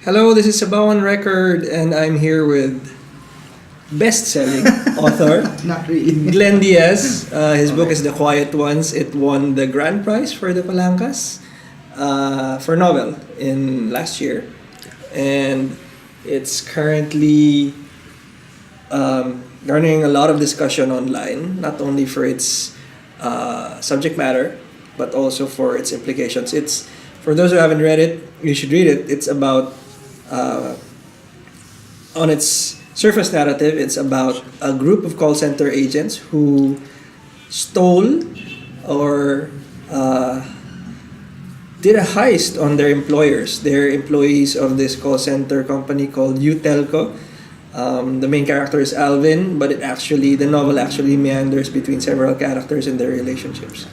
Hello, this is Sabaw On Record, and I'm here with best-selling author Not really. Glenn Diaz. His book is The Quiet Ones. It won the grand prize for the Palancas for novel in last year, and it's currently garnering a lot of discussion online, not only for its subject matter, but also for its implications. It's for those who haven't read it, you should read it. It's about on its surface narrative, it's about a group of call center agents who stole or did a heist on their employers. They're employees of this call center company called Utelco. The main character is Alvin, but the novel actually meanders between several characters and their relationships.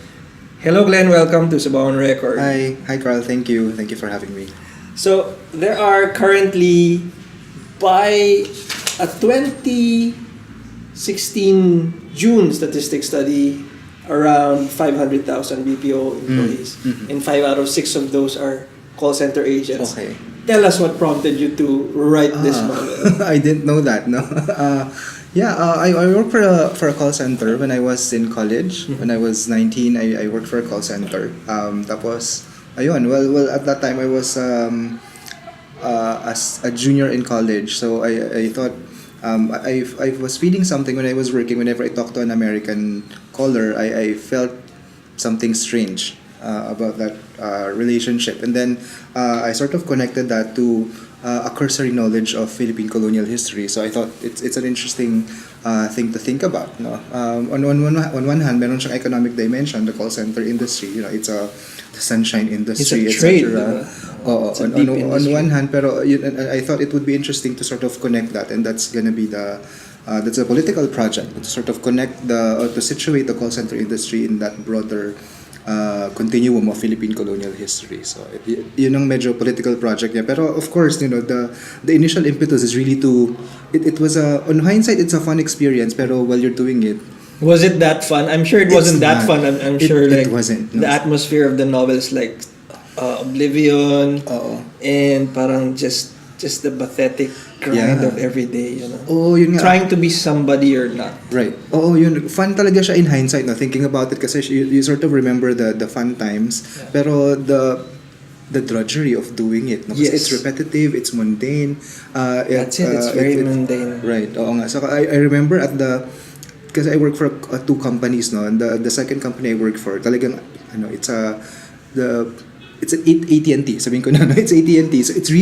Hello, Glenn. Welcome to Sabaw On Record. Hi, Carl. Thank you for having me. So there are currently, by a 2016 June statistics study, around 500,000 BPO employees, and 5 out of 6 of those are call center agents. Okay. Tell us what prompted you to write this novel. I didn't know that. No. I worked for a call center when I was in college. When I was 19, I worked for a call center. Tapos, ayun. Well, at that time I was as a junior in college. So I thought I was feeling something when I was working. Whenever I talked to an American caller, I felt something strange about that relationship, and then I sort of connected that to a cursory knowledge of Philippine colonial history. So I thought it's an interesting thing to think about. No, on one hand, meron siyang economic dimension, the call center industry. It's the sunshine industry, It's a trade. On one hand, pero I thought it would be interesting to sort of connect that, and that's gonna be that's a political project to sort of connect to situate the call center industry in that broader continuum of Philippine colonial history. So yun ang medyo political project niya. Pero of course, the initial impetus is really it was on hindsight, it's a fun experience, pero while you're doing it, Was it that fun? I'm sure it wasn't that fun. I'm sure it wasn't. No. The atmosphere of the novel is like oblivion, and parang just the pathetic grind of every day, yun nga. Trying to be somebody or not. Right. Yun. Fun talaga siya in hindsight, no? Thinking about it, kasi you sort of remember the fun times, pero the drudgery of doing it, no? Kasi it's repetitive, it's mundane. That's it. It's very mundane. Right. Oo nga. So I remember because I work for two companies, no, and the second company I work for, talagang it's an AT&T. Sabihin ko na, no, it's AT&T. So it's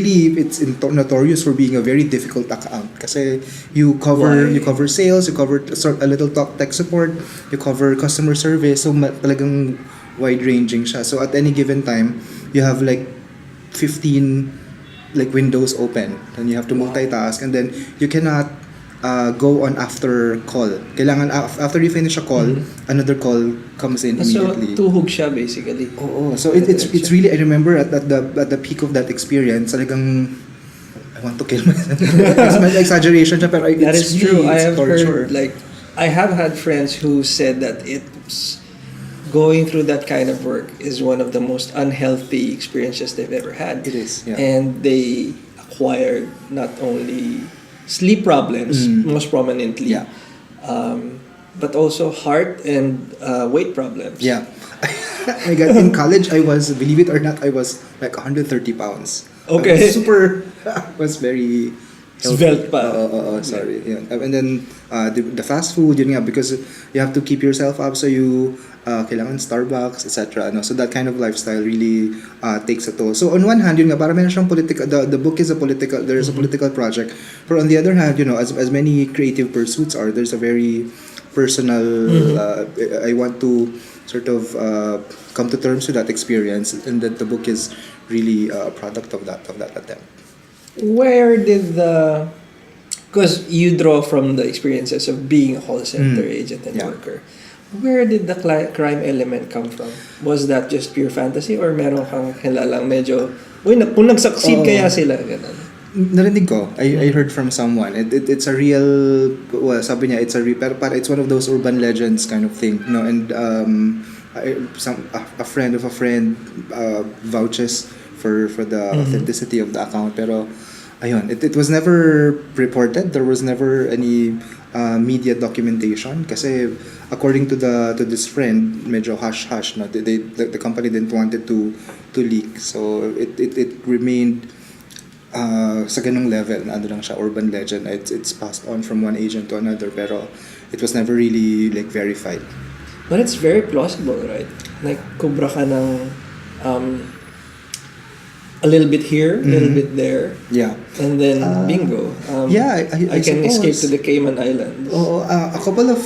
notorious for being a very difficult account kasi you cover sales, you cover a little tech support, you cover customer service. So talagang wide-ranging siya. So at any given time, you have like 15 like windows open, and you have to multitask, and then you cannot go on after call. Kailangan after you finish a call, another call comes in immediately. So tuhog siya basically. So it's really, I remember at the peak of that experience, talagang I want to kill myself. It's my exaggeration siya, pero that is really, true. I have torture. heard, I have had friends who said that it's going through that kind of work is one of the most unhealthy experiences they've ever had. It is, yeah. And they acquired not only sleep problems, most prominently, but also heart and weight problems. Yeah. I got in college, believe it or not, I was like 130 pounds. Okay. Was very svelte pa. Sorry. Yeah. And then the fast food, yun nga, because you have to keep yourself up, so you kailangan Starbucks, etc. No? So that kind of lifestyle really takes a toll. So on one hand, yun nga, para meron siyang political, the book is a political project. But on the other hand, as many creative pursuits are, there's a very personal, I want to sort of come to terms with that experience, and that the book is really a product of that attempt. Where did because you draw from the experiences of being a call center agent and worker, where did the crime element come from? Was that just pure fantasy, or meron kang kilalang medyo, kung nag-succeed kaya sila, ganun? Narinig ko, I heard from someone. It's a real, sabi niya, it's one of those urban legends kind of thing, and a friend of a friend vouches for the authenticity of the account. Pero ayun, it was never reported. There was never any media documentation kasi according to this friend, medyo hush-hush na. The company didn't want it to leak. So it remained sa ganung level na ano lang siya, urban legend. It's passed on from one agent to another pero it was never really like verified. But it's very plausible, right? Like kubra ka ng a little bit here, a little bit there. Yeah. And then bingo. Yeah, I can suppose. escape to the Cayman Islands. A couple of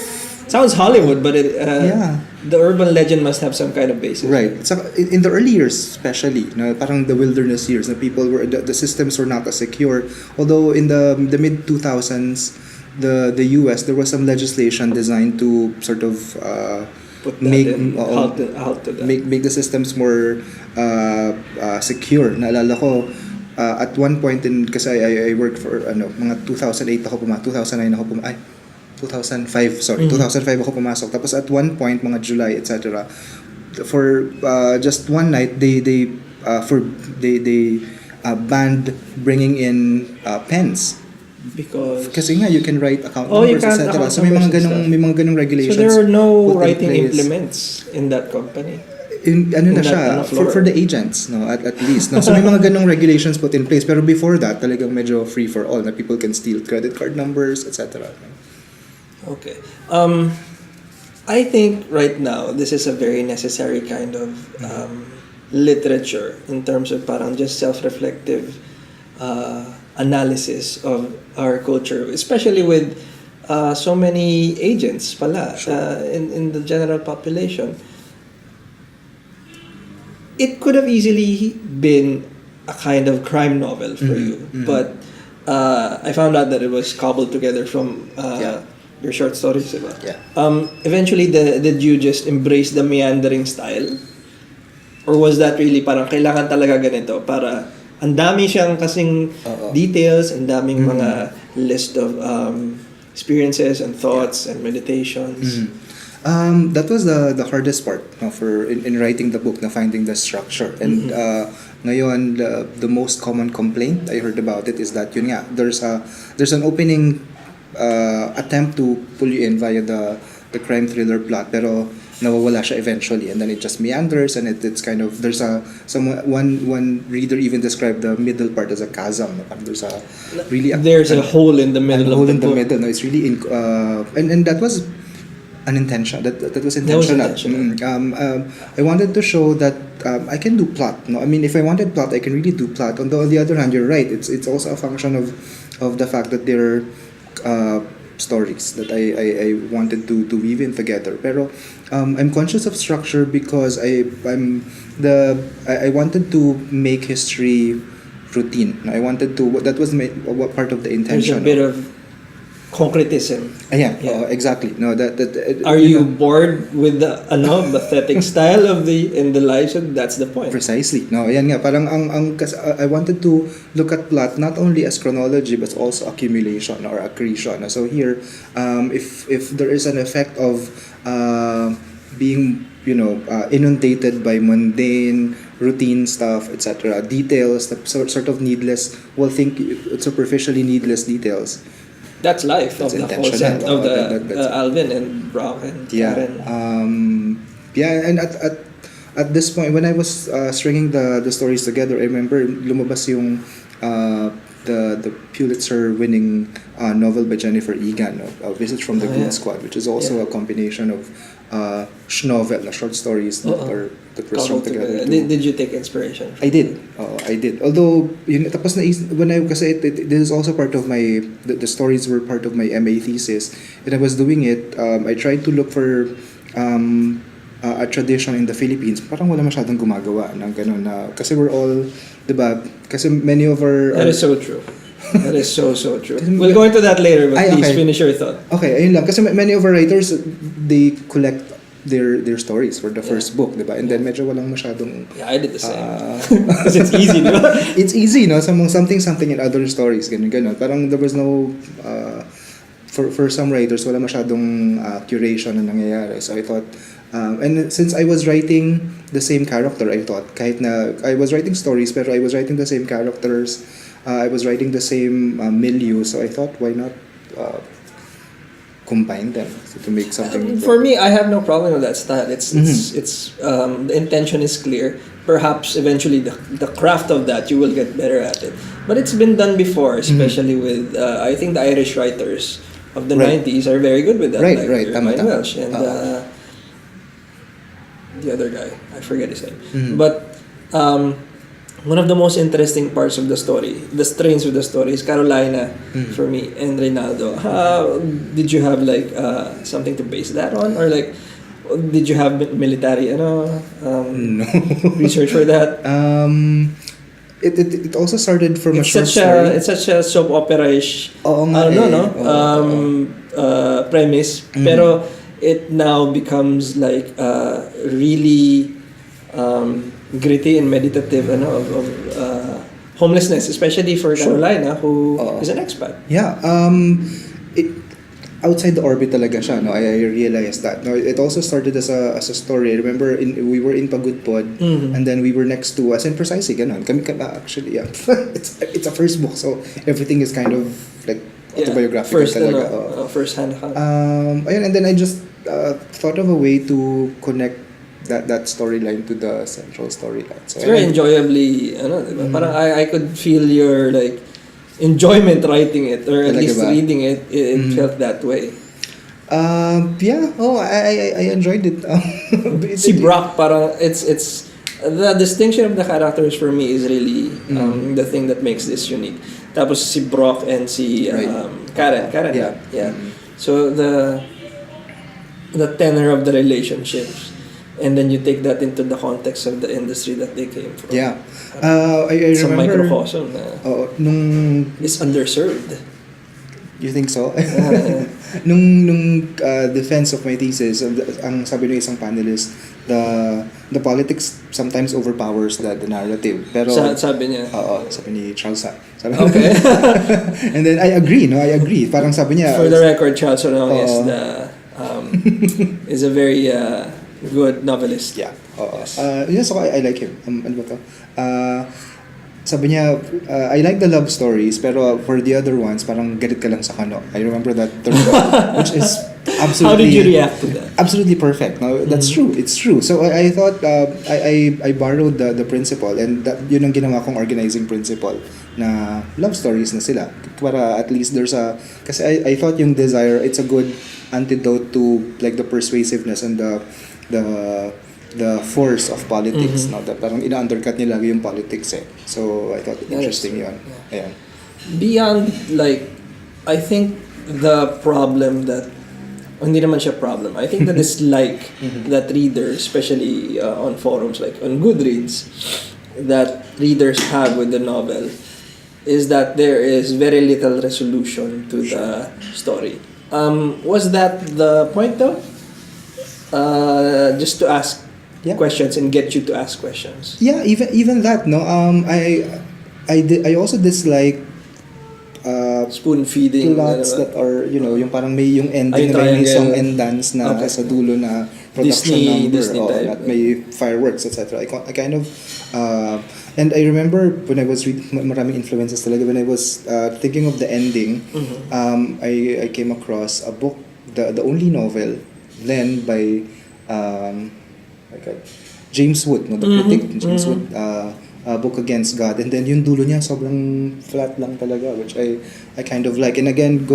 Sounds Hollywood, but yeah. The urban legend must have some kind of basis. Right. So in the early years, especially, na parang the wilderness years, na people were the systems were not as secure. Although in the mid 2000s, the US there was some legislation designed to sort of make make the systems more secure. Naalala ko at one point kasi I worked for mga 2008 ako 2009 ako 2005 sorry 2005 ako pumasok, tapos at one point mga July etc. for just one night they banned bringing in pens because kasi nga you can write account you numbers can etc. So may mga ganung regulations. So there are no put in writing place. implements in that company. Na siya for the agents at least no. So may mga ganong regulations put in place pero before that talagang medyo free for all na people can steal credit card numbers etc. Okay. I think right now this is a very necessary kind of literature in terms of parang just self-reflective analysis of our culture, especially with so many agents pala in the general population. It could have easily been a kind of crime novel for you, but I found out that it was cobbled together from your short stories, diba? Yeah. Eventually, did you just embrace the meandering style? Or was that really parang kailangan talaga ganito para ang dami siyang kasing details, ang daming mga list of experiences and thoughts and meditations? That was the hardest part for in writing the book, na finding the structure. And ngayon the most common complaint I heard about it is that yun nga, there's an opening attempt to pull you in via the crime thriller plot pero nawawala siya eventually, and then it just meanders, and it's kind of there's one reader even described the middle part as a chasm. There's a hole in the middle of the book. middle. No, it's really and that was unintentional. That was intentional. I wanted to show that I can do plot. No, I mean if I wanted plot, I can really do plot. On the other hand, you're right. It's also a function of the fact that there are stories that I wanted to weave in together. Pero I'm conscious of structure because I wanted to make history routine. I wanted to, that was what part of the intention. There's a bit of concretism. Yeah. Exactly. No, that are you bored with the pathetic style of in the lives? That's the point. Precisely. No, ayan nga, parang I wanted to look at plot not only as chronology but also accumulation or accretion. So here, if there is an effect of being inundated by mundane routine stuff, etc., details, sort of needless, think superficially needless details. That's life of the whole set of the Alvin and Brock and Karen. And at this point when I was stringing the stories together, I remember lumabas yung the Pulitzer winning novel by Jennifer Egan, A Visit from the Goon Squad, which is also a combination of novel, short stories that were strung together. Did you take inspiration? I did. Although tapos when I kasi this is also part of my the stories were part of my MA thesis, and I was doing it. I tried to look for a tradition in the Philippines. Parang wala masyadong gumagawa ng ganun na kasi we're all, diba? Kasi many of our that is so true. That is so true. We'll go into that later, but please finish your thought. Okay, ayun lang. Kasi many of our writers, they collect their stories for the first book, diba? And then medyo walang masyadong... Yeah, I did the same. Because it's easy, diba? It's easy, no? Something in other stories, ganun. Parang there was no... For some writers, wala masyadong curation na nangyayari. So I thought, And since I was writing the same character, I thought, kahit na I was writing stories, pero I was writing the same characters, I was writing the same milieu, so I thought, why not combine them to make something. For me, I have no problem with that style. It's the intention is clear. Perhaps eventually the craft of that you will get better at it. But it's been done before, especially with I think the Irish writers of the 90s are very good with that. Right, like right. Ryan Welsh and the other guy, I forget his name. But one of the most interesting parts of the story, the strains of the story, is Carolina for me and Reynaldo. Did you have like something to base that on, or like did you have military No. research for that? It also started from It's a short such story. it's such a soap opera-ish premise, pero it now becomes like really gritty and meditative of homelessness, especially for Carolina, who is an expat. Yeah, it outside the orbit talaga siya, no. I realized that. No, it also started as a story. I remember we were in Pagudpod, and then we were next to us, and precisely ganon. Kami actually, yeah. it's a first book, so everything is kind of like autobiographical talaga. First hand account. Ayun, and then I just thought of a way to connect that storyline to the central storyline. So it's very enjoyably, diba? Parang I could feel your like enjoyment writing it, or at Talaga least ba? reading it. It felt that way. Yeah. Oh, I enjoyed it. Si Brock, parang it's the distinction of the characters for me is really the thing that makes this unique. Tapos si Brock and si Karen, yeah. So the tenor of the relationships, and then you take that into the context of the industry that they came from. Yeah. I It's a remember microcosm na nung is underserved. you think so? nung defense of my thesis, ang sabi ng isang panelist, the politics sometimes overpowers the narrative. Pero Sabi niya. sabi ni Charles. Sabi Okay. And then I agree. Parang sabi niya, For the record, Charles Sonong is a very good novelist. yeah. Yes, so I like him. Ano ba to? Sabi niya, I like the love stories, pero for the other ones, parang galit ka lang sa kano. I remember that term, which is absolutely... How did you react to that? Absolutely perfect. No, that's true. It's true. So I thought, I borrowed the principle, and yun ang ginawa kong organizing principle, na love stories na sila. Para at least there's a... Kasi I thought yung desire, it's a good antidote to like the persuasiveness and the force of politics, no? That parang ina-undercut niya lagi yung politics eh. So I thought interesting yun. Yeah. Beyond like, I think the problem that hindi naman siya problem. I think the dislike that readers, especially on forums like on Goodreads, that readers have with the novel is that there is very little resolution to the story. Was that the point though? Just to ask questions and get you to ask questions. Yeah, even that, no. I also dislike spoon feeding plots that are, yung parang may yung ending na may song and dance na sa dulo na production Disney number, type. at may fireworks, etc. I kind of and I remember when I was reading, maraming influences talaga when I was thinking of the ending. I came across a book, the only novel then by James Wood, no, the critic, James Wood, Book Against God, and then yung dulo niya sobrang flat lang talaga, which I kind of like, and again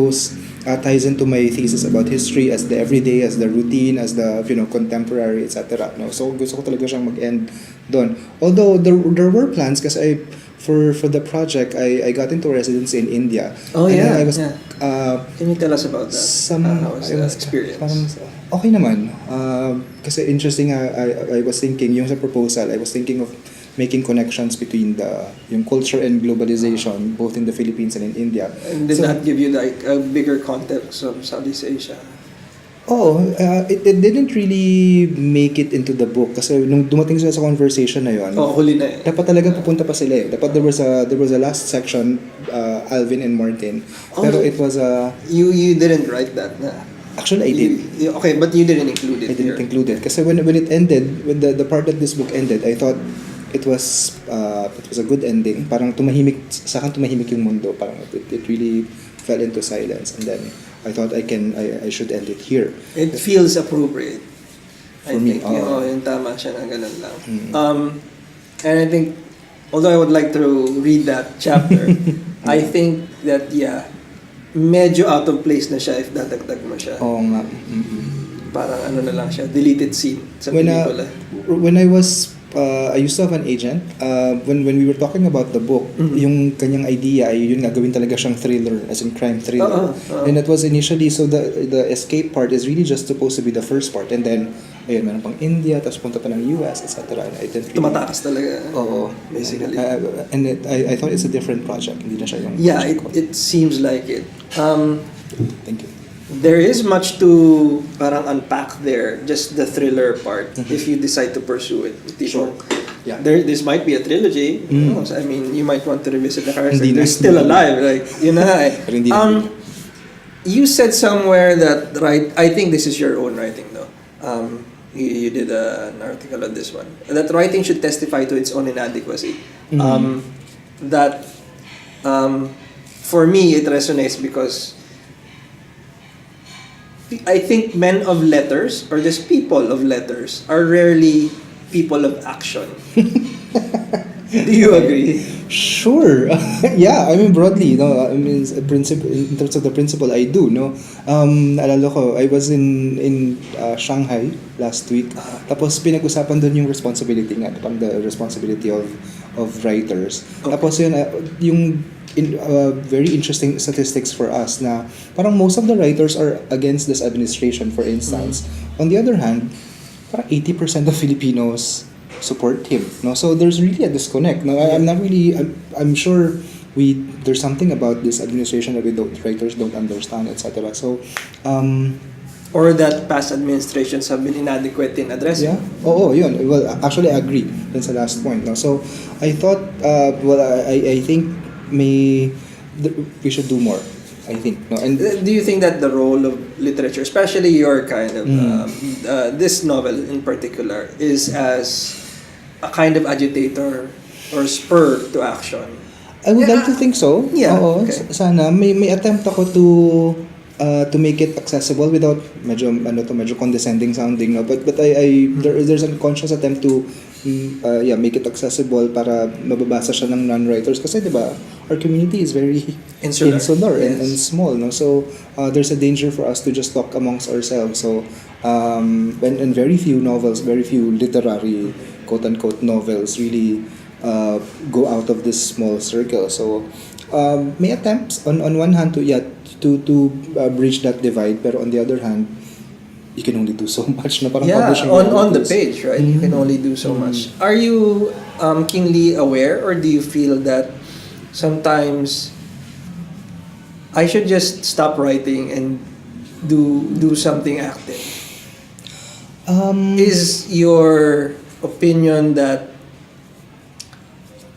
ties into my thesis about history as the everyday, as the routine, as the contemporary, etc. No, so gusto ko talaga siyang mag-end doon. Although there were plans, kasi for the project I got into residence in India. Oh, and yeah. I was Can you tell us about that? How was the experience? Parang, okay naman. Kasi interesting, I was thinking, yung sa proposal, I was thinking of making connections between yung culture and globalization, both in the Philippines and in India. And did that give you like a bigger context of Southeast Asia? It didn't really make it into the book kasi nung dumating sila sa conversation na yon. Huli na eh. Dapat talaga pupunta pa sila eh. Dapat there was a last section, Alvin and Martin. Pero it was a... You didn't write that na? Actually, I did. Okay, but you didn't include it I didn't here. include it kasi when it ended, when the part that this book ended, I thought it was a good ending. Parang sa akin tumahimik yung mundo. Parang it really fell into silence, and then I thought I should end it here. It feels appropriate. For me, yung tama siya na ganun lang. And I think, although I would like to read that chapter, I think that, medyo out of place na siya if dadagdag mo siya. Oo nga. Parang ano na lang siya, deleted scene sa pelikula. When I used to have an agent, when we were talking about the book, yung kanyang idea ay yun nga, gawin talaga siyang thriller, as in crime thriller. And it was initially, so the escape part is really just supposed to be the first part, and then ayun, meron pang India, tapos punta pa ng US, etc. And I didn't really... Tumatakas talaga. Oo. Basically. And I thought it's a different project. Hindi na siya yung... Yeah, it seems like it. Thank you. There is much to parang unpack there, just the thriller part, if you decide to pursue it. Sure. Yeah. This might be a trilogy. Who knows? I mean, you might want to revisit the characters. Hindi They're na. still alive. Like, yun na. Pero hindi na. You said somewhere that, I think this is your own writing though. You did an article on this one. That writing should testify to its own inadequacy. That, for me, it resonates because I think men of letters, or just people of letters, are rarely people of action. Do you agree? Sure. Yeah, I mean broadly, no. I mean in terms of the principle, I do, no. Alala ko, I was in Shanghai last week. Tapos pinag-usapan doon yung responsibility nga, parang the responsibility of writers. Okay. Tapos yun, yung very interesting statistics for us na parang most of the writers are against this administration, for instance. On the other hand, parang 80% of Filipinos support him, no. So there's really a disconnect. No, I'm not really. I'm sure there's something about this administration that writers don't understand, etc. So, or that past administrations have been inadequate in addressing. Yeah. Oo, yun. Well, actually, I agree. That's the last point. No, so I thought. I think we should do more. I think. No, and do you think that the role of literature, especially your kind of this novel in particular, is as a kind of agitator or spur to action? I would like to think so. Yeah. Oo, okay. Sana may attempt ako to make it accessible without medyo condescending sounding, no, but there's a conscious attempt to make it accessible para mababasa siya ng non-writers kasi 'di ba our community is very insular yes. and small, no, so there's a danger for us to just talk amongst ourselves. So and very few novels, very few literary quote-unquote novels really go out of this small circle. So may attempts on one hand to bridge that divide, pero on the other hand, you can only do so much. Na parang publishing on the page, right? You can only do so much. Are you keenly aware, or do you feel that sometimes I should just stop writing and do something active? Is your opinion that,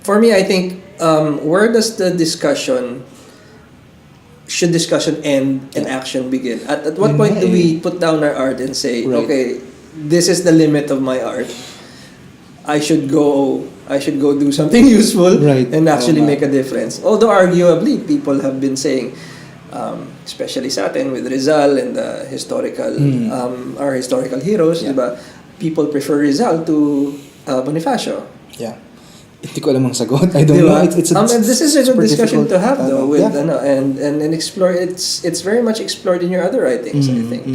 for me, I think, where does the discussion end and action begin? At what point do we put down our art and say, okay, this is the limit of my art. I should go do something useful and actually make a difference. Although arguably people have been saying, especially sa atin with Rizal and the our historical heroes, diba? People prefer Rizal to Bonifacio. Yeah. Hindi ko alam ang sagot. I don't know. This is a good discussion to have though with and explore. It's very much explored in your other writings, I think.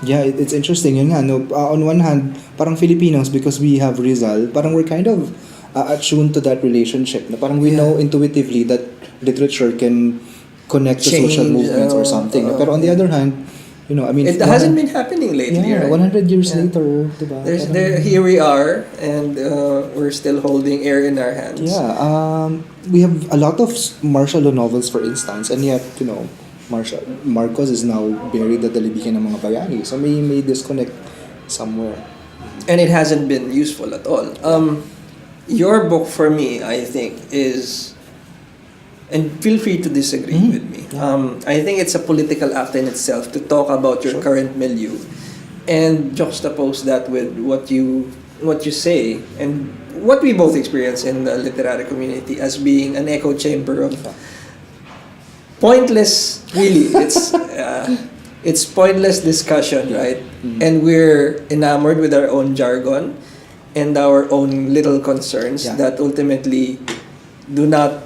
Yeah, it's interesting. Yun nga, no, on one hand, parang Filipinos, because we have Rizal, parang we're kind of attuned to that relationship. Na parang we know intuitively that literature can connect to social movements or something. Pero on the other hand, you know, I mean, it hasn't been happening lately, right? 100 years later, diba? Here we are, and we're still holding air in our hands. Yeah, we have a lot of martial law novels, for instance, and yet, you know, Marcos is now buried at the libigan ng mga bayani. So may disconnect somewhere. And it hasn't been useful at all. Your book, for me, I think, is and feel free to disagree with me. I think it's a political act in itself to talk about your current milieu and juxtapose that with what you say and what we both experience in the literary community as being an echo chamber of pointless, really. It's pointless discussion, right? And we're enamored with our own jargon and our own little concerns that ultimately do not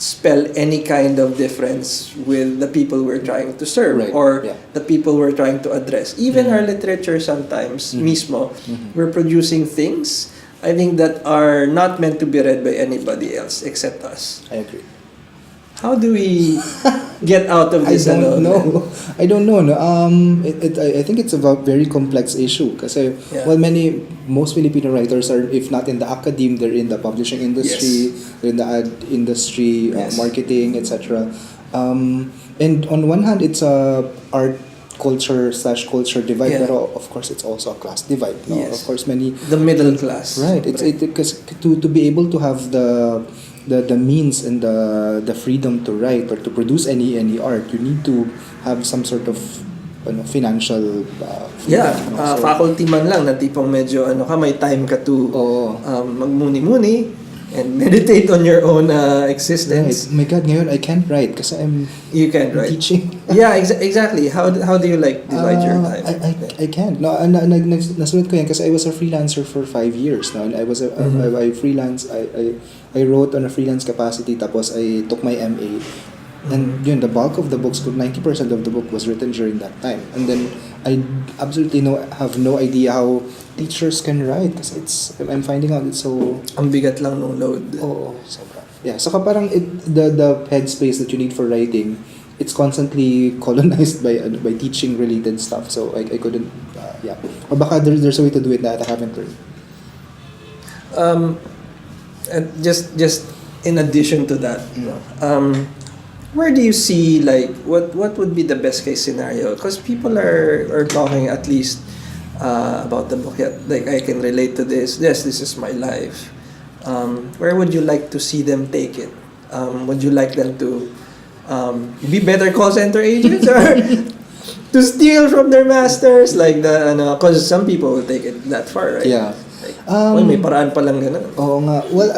spell any kind of difference with the people we're trying to serve or the people we're trying to address. Even our literature sometimes, mismo, we're producing things, I think, that are not meant to be read by anybody else except us. I agree. How do we get out of this? I don't know. I don't know. No. I think it's a very complex issue kasi most Filipino writers are, if not in the academe, they're in the publishing industry, they're in the ad industry, marketing, etc. And on one hand, it's a art culture/culture divide, pero of course it's also a class divide. No? Of course, the middle class. Right. It's because to be able to have the means and the freedom to write or to produce any art, you need to have some sort of financial freedom, faculty man lang na tipong medyo may time ka to magmuni-muni and meditate on your own existence. Right. My God, ngayon I can't write kasi you can't write. Teaching. Exactly. How do you divide your time? I can't. No, nasulat ko yan kasi I was a freelancer for 5 years now, and I was I freelance. I wrote on a freelance capacity, tapos I took my MA. And the bulk of the books, 90% of the book was written during that time. And then I absolutely have no idea how teachers can write kasi I'm finding out it's so... Ang bigat lang ng load. Oo, sobra. Yeah, so parang the headspace that you need for writing, it's constantly colonized by teaching related stuff. So I couldn't, Or baka there's a way to do it that I haven't learned. And just in addition to that, where do you see what would be the best case scenario? Because people are talking at least about the book. I can relate to this. Yes, this is my life. Where would you like to see them take it? Would you like them to be better call center agents or to steal from their masters? Because some people will take it that far, right? Yeah. May paraan pa lang ganun. Oo nga. Well,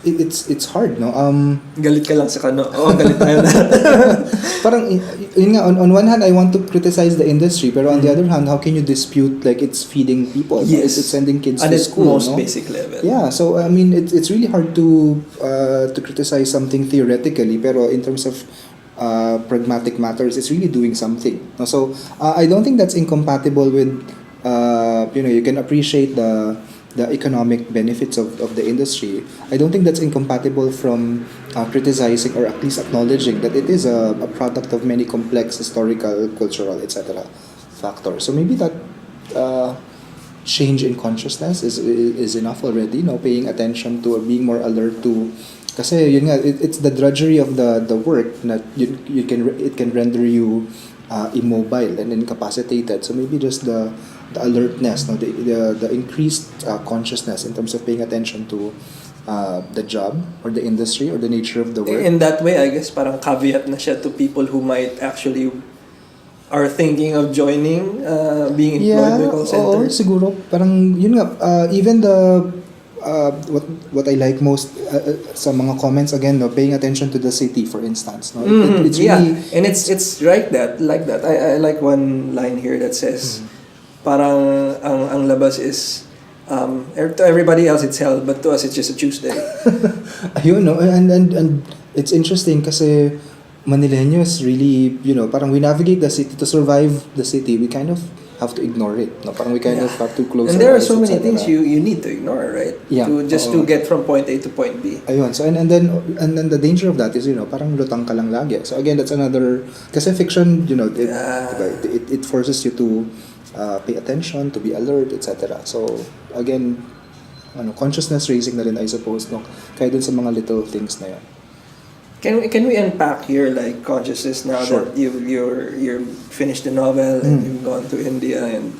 it's hard, no? Galit ka lang sa kano. Galit tayo na. Parang, yun nga, on one hand, I want to criticize the industry, pero on the other hand, how can you dispute, it's feeding people? Yes. It's sending kids at to its school, most basic level. Yeah, so, I mean, it's really hard to criticize something theoretically, pero in terms of pragmatic matters, it's really doing something. So, I don't think that's incompatible with, you can appreciate the economic benefits of the industry. I don't think that's incompatible from criticizing or at least acknowledging that it is a product of many complex historical, cultural, etc. factors. So maybe that change in consciousness is enough already. Paying attention to or being more alert to. Kasi yun nga, it's the drudgery of the work that it can render you immobile and incapacitated. So maybe just the alertness, the increased consciousness in terms of paying attention to the job or the industry or the nature of the work. In that way, I guess parang caveat na siya to people who might actually are thinking of joining, being employed by call center. Oo, siguro. Parang yun nga, even the what I like most sa mga comments again, paying attention to the city, for instance. It's really, and it's like that. I like one line here that says, parang ang labas is to everybody else it's hell, but to us it's just a Tuesday. Ayun, and it's interesting kasi Manileños really, parang we navigate the city to survive the city. We kind of have to ignore it. Parang we kind of have to close. And there are so many things you need to ignore, right? Yeah. To get from point A to point B. Ayun. So and then the danger of that is parang lutang ka lang lagi. So again, that's another, kasi fiction, it forces you to pay attention, to be alert, etc. So again, consciousness raising na rin, I suppose, kaya dun sa mga little things na yan. Can we unpack your consciousness now that you're finished the novel and you've gone to India, and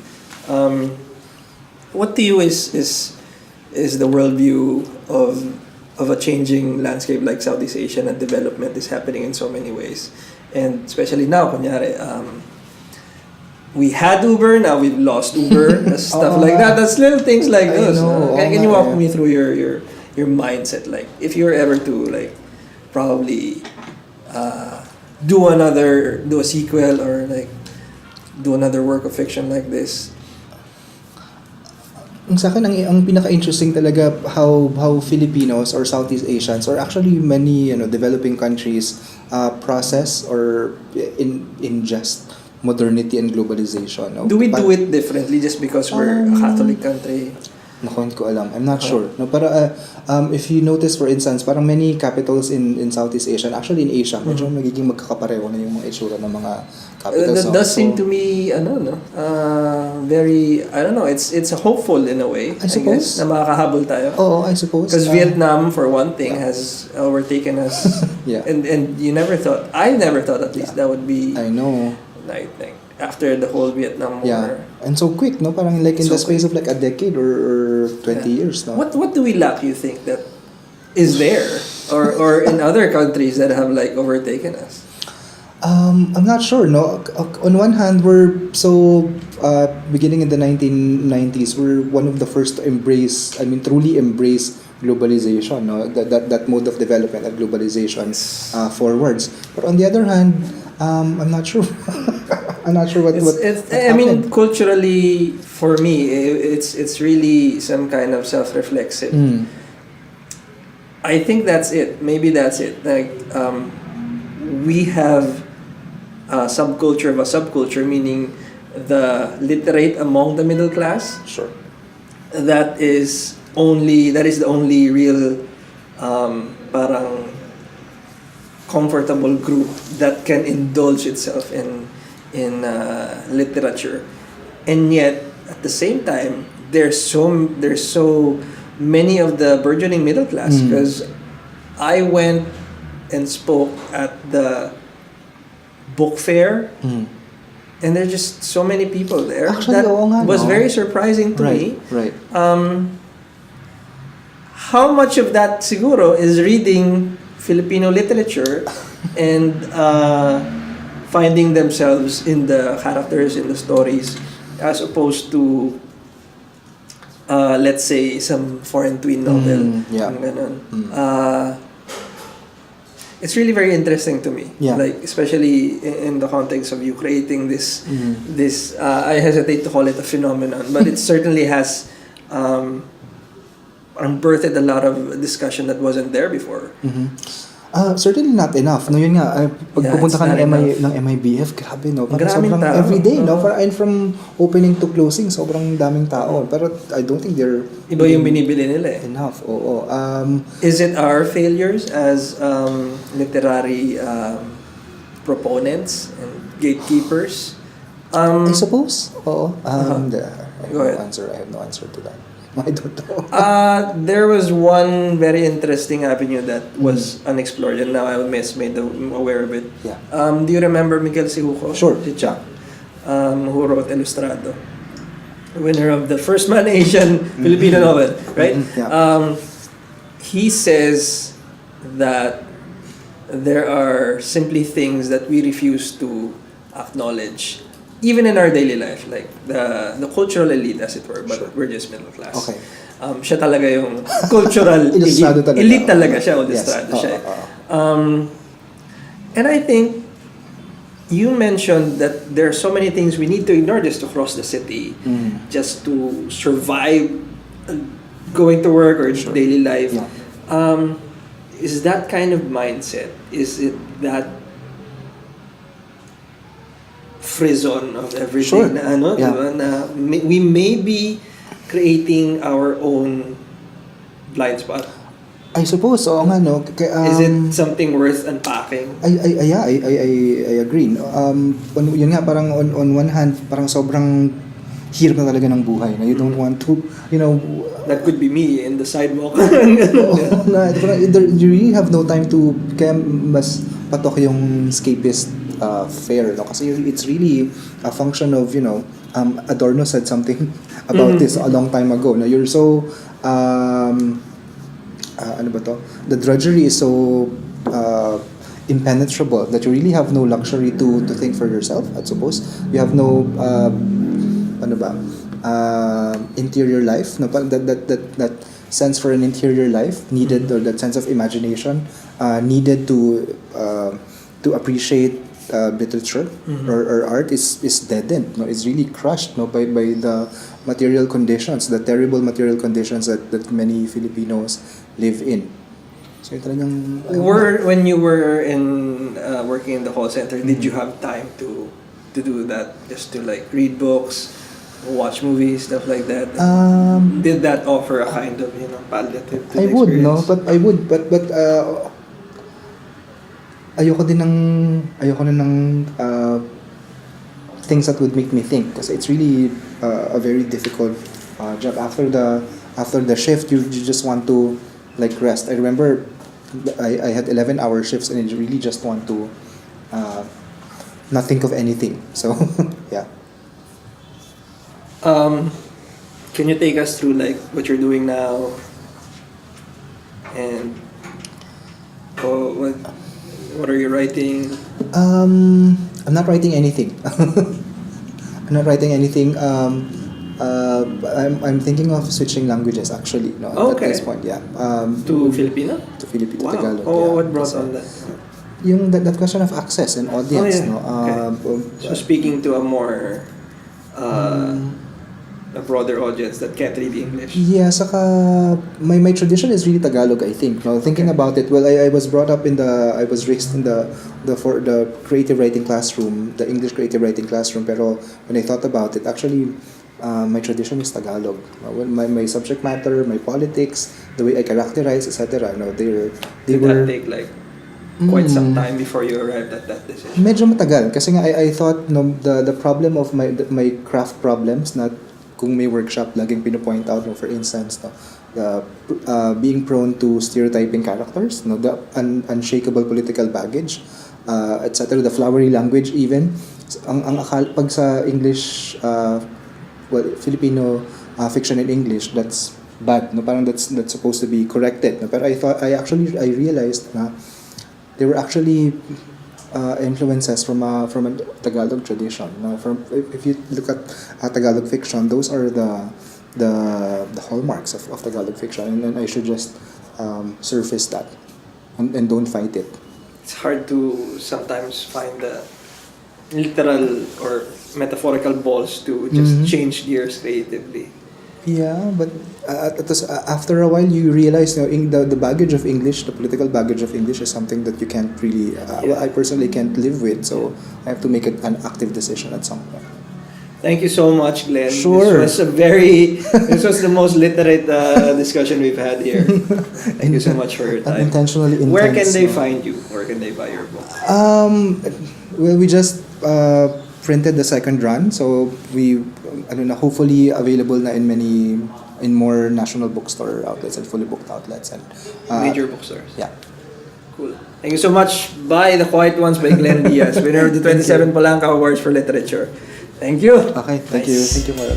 what to you is the worldview of of a changing landscape like Southeast Asian, and development is happening in so many ways. And especially now, kunyari, we had Uber, now we've lost Uber, stuff like that. That's little things like those. Can you walk me through your mindset? Like, if you were ever to, like, probably do a sequel, or like do another work of fiction like this. Sa akin, ang pinaka-interesting talaga how Filipinos or Southeast Asians, or actually many developing countries process or ingest modernity and globalization. No? Do we do it differently just because we're a Catholic country? Naku, hindi ko alam. I'm not sure. No, para if you notice, for instance, parang many capitals in Southeast Asia, actually in Asia, medyo nagiging magkakapareho na yung mga itsura ng mga capitals. That does seem to me, very, I don't know, it's a hopeful in a way, I suppose. guess, na makakahabol tayo. Oo, I suppose. Because Vietnam, for one thing, has overtaken us. Yeah. And I never thought at least that would be... I know. Like after the whole Vietnam War. Yeah. And so quick, no? Parang like in the space of like a decade or 20 years, no? What do we lack, you think, that is there? Or in other countries that have like overtaken us? I'm not sure, no? On one hand, we're so beginning in the 1990s, we're one of the first to truly embrace globalization, no? That mode of development and globalization forwards. But on the other hand, I'm not sure. I'm not sure what I mean, culturally, for me, it's really some kind of self-reflexive. I think that's it. Maybe that's it. Like, we have a subculture of a subculture, meaning the literate among the middle class. Sure. That is the only real parang comfortable group that can indulge itself in literature, and yet at the same time there's so many of the burgeoning middle class, because I went and spoke at the book fair, and there's just so many people there. Actually, that was very surprising to me. Right. How much of that siguro is reading Filipino literature and finding themselves in the characters, in the stories, as opposed to let's say some foreign twin novel. It's really very interesting to me. Like, especially in the context of you creating this I hesitate to call it a phenomenon, but it certainly has birthed a lot of discussion that wasn't there before. Certainly not enough. No, yun nga, pag pupunta ka ng MIBF, grabe, no? Parang sobrang tao. Everyday, no? And from opening to closing, sobrang daming tao. Pero I don't think they're... Iba yung binibili nila eh. Enough, oo. Is it our failures as literary proponents and gatekeepers? I suppose, oo. Go ahead. I have no answer to that. I don't know. There was one very interesting avenue that was unexplored, and now I made them aware of it. Yeah. Do you remember Miguel Sijuco? Sure. Si Chuck, who wrote Ilustrado, winner of the first Man-Asian Filipino novel, right? Yeah. He says that there are simply things that we refuse to acknowledge, even in our daily life, like the cultural elite, as it were, but we're just middle class. Okay. Siya talaga yung cultural elite talaga siya, ilustrado siya. And I think you mentioned that there are so many things we need to ignore just to cross the city, just to survive going to work or daily life. Yeah. Is that kind of mindset, is it that frisson of everything na diba, na we may be creating our own blind spot? I suppose, oo nga, no? Is it something worth unpacking? I agree. Yun nga, parang on one hand, parang sobrang hirap na talaga ng buhay na you don't want to, that could be me in the sidewalk. You really have no time to, kaya mas patok yung escapist fare, no? Kasi it's really a function of, Adorno said something about this a long time ago. No? You're so ano ba to? The drudgery is so impenetrable that you really have no luxury to think for yourself, I suppose. You have no ano ba? Interior life, no, that sense for an interior life needed, or that sense of imagination needed to appreciate literature or art is deadened, no, is really crushed, no, by the material conditions, the terrible material conditions that many Filipinos live in. So talagang when you were in working in the call center, did you have time to do that, just to like read books, watch movies, stuff like that? Did that offer a kind of, you know, palliative to the I would, no, experience? but ayoko na ng things that would make me think, because it's really a very difficult job. After the shift, you just want to like rest. I remember I had 11-hour shifts, and I really just want to not think of anything. So yeah. Can you take us through like what you're doing now, and what are you writing? I'm not writing anything. I'm not writing anything. I'm thinking of switching languages, actually. No, at this point, yeah. To Filipino? To Filipino, Wow. Tagalog. Oh, yeah. what brought on that? Yung that question of access and audience, Oh, yeah. no. So speaking to a more a broader audience that can't read English. Yeah, saka my tradition is really Tagalog, I think. No, thinking about it, well, I was brought up I was raised in the creative writing classroom, the English creative writing classroom. Pero when I thought about it, actually, my tradition is Tagalog. Well, my subject matter, my politics, the way I characterize, etc. No, they Did were. that take like quite some time before you arrived at that decision? Medyo matagal kasi nga I thought, no, the problem of my craft problems, na kung may workshop laging pinopoint out, no, for instance, no, the being prone to stereotyping characters, no, the unshakable political baggage, etc., the flowery language even. Ang akal pag sa English, Filipino fiction in English, that's bad, no, parang that's supposed to be corrected, no. Pero I realized na they were actually influences from a Tagalog tradition. No? If you look at Tagalog fiction, those are the hallmarks of Tagalog fiction, and I should just surface that and don't fight it. It's hard to sometimes find the literal or metaphorical balls to just change gears creatively. Yeah, but after a while you realize, you know, the baggage of English, the political baggage of English, is something that you can't really, I personally can't live with, so I have to make an active decision at some point. Thank you so much, Glenn. Sure. This was the most literate discussion we've had here. Thank you so much for your time. Unintentionally intense. Where can they find you? Where can they buy your book? Well, we just printed the second run, so hopefully available na in more national bookstore outlets and fully booked outlets and Major bookstores. Yeah. Cool. Thank you so much. Buy The Quiet Ones by Glenn Diaz, winner of the 27 Palanca Awards for Literature. Thank you. Okay, thank you. Thank you, Marl.